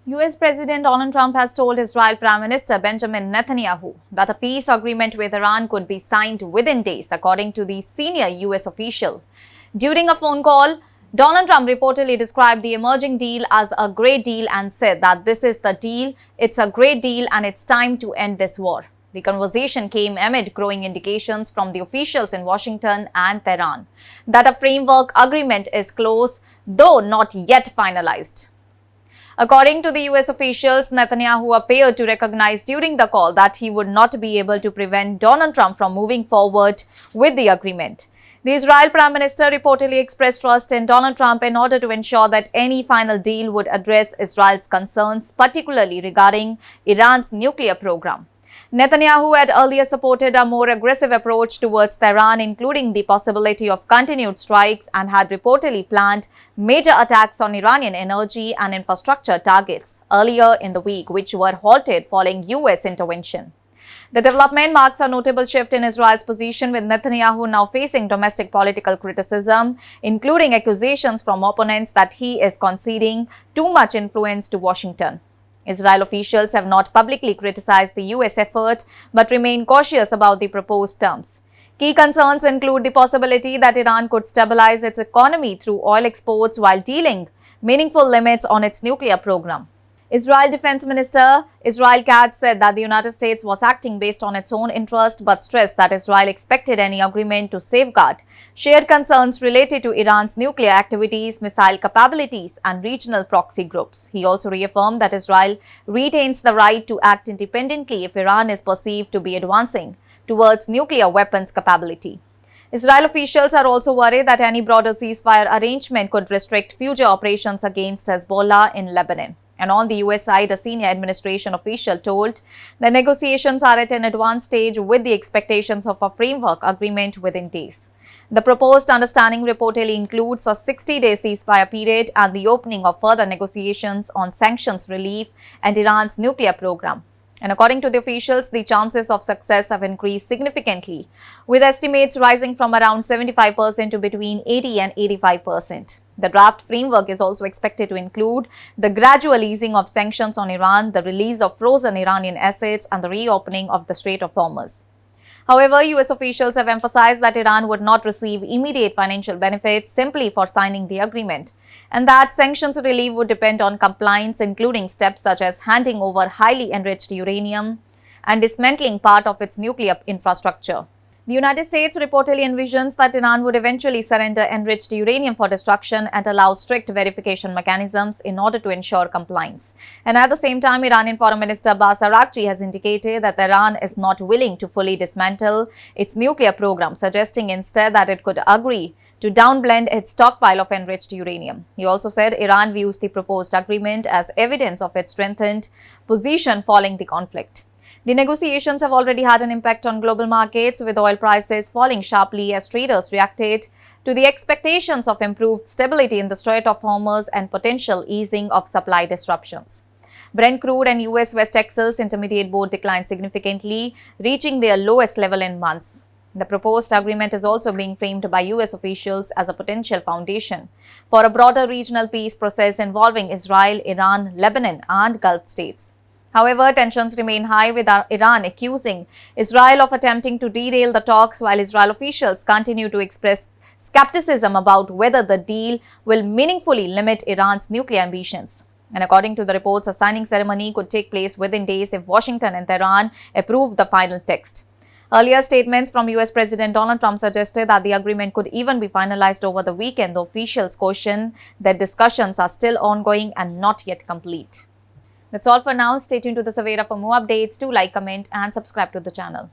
US President Donald Trump has told Israel Prime Minister Benjamin Netanyahu that a peace agreement with Iran could be signed within days, according to the senior US official. During a phone call, Donald Trump reportedly described the emerging deal as a great deal and said that this is the deal, it's a great deal and it's time to end this war. The conversation came amid growing indications from the officials in Washington and Tehran that a framework agreement is close, though not yet finalized. According to the US officials, Netanyahu appeared to recognize during the call that he would not be able to prevent Donald Trump from moving forward with the agreement. The Israel Prime Minister reportedly expressed trust in Donald Trump in order to ensure that any final deal would address Israel's concerns, particularly regarding Iran's nuclear program. Netanyahu had earlier supported a more aggressive approach towards Tehran, including the possibility of continued strikes, and had reportedly planned major attacks on Iranian energy and infrastructure targets earlier in the week, which were halted following US intervention. The development marks a notable shift in Israel's position, with Netanyahu now facing domestic political criticism, including accusations from opponents that he is conceding too much influence to Washington. Israel officials have not publicly criticized the US effort but remain cautious about the proposed terms. Key concerns include the possibility that Iran could stabilize its economy through oil exports while dealing meaningful limits on its nuclear program. Israel Defense Minister Israel Katz said that the United States was acting based on its own interest but stressed that Israel expected any agreement to safeguard shared concerns related to Iran's nuclear activities, missile capabilities, and regional proxy groups. He also reaffirmed that Israel retains the right to act independently if Iran is perceived to be advancing towards nuclear weapons capability. Israel officials are also worried that any broader ceasefire arrangement could restrict future operations against Hezbollah in Lebanon. And on the US side, a senior administration official told the negotiations are at an advanced stage with the expectations of a framework agreement within days. The proposed understanding reportedly includes a 60-day ceasefire period and the opening of further negotiations on sanctions relief and Iran's nuclear program. And according to the officials, the chances of success have increased significantly, with estimates rising from around 75% to between 80 and 85%. The draft framework is also expected to include the gradual easing of sanctions on Iran, the release of frozen Iranian assets, and the reopening of the Strait of Hormuz. However, US officials have emphasized that Iran would not receive immediate financial benefits simply for signing the agreement, and that sanctions relief would depend on compliance, including steps such as handing over highly enriched uranium and dismantling part of its nuclear infrastructure. The United States reportedly envisions that Iran would eventually surrender enriched uranium for destruction and allow strict verification mechanisms in order to ensure compliance. And at the same time, Iranian Foreign Minister Abbas Araghchi has indicated that Iran is not willing to fully dismantle its nuclear program, suggesting instead that it could agree to downblend its stockpile of enriched uranium. He also said Iran views the proposed agreement as evidence of its strengthened position following the conflict. The negotiations have already had an impact on global markets, with oil prices falling sharply as traders reacted to the expectations of improved stability in the Strait of Hormuz and potential easing of supply disruptions. Brent crude and US West Texas Intermediate both declined significantly, reaching their lowest level in months. The proposed agreement is also being framed by US officials as a potential foundation for a broader regional peace process involving Israel, Iran, Lebanon, and Gulf states. However, tensions remain high, with Iran accusing Israel of attempting to derail the talks, while Israel officials continue to express skepticism about whether the deal will meaningfully limit Iran's nuclear ambitions. And according to the reports, a signing ceremony could take place within days if Washington and Tehran approve the final text. Earlier statements from US President Donald Trump suggested that the agreement could even be finalized over the weekend, though officials caution that discussions are still ongoing and not yet complete. That's all for now. Stay tuned to the Savera for more updates. Do like, comment, and subscribe to the channel.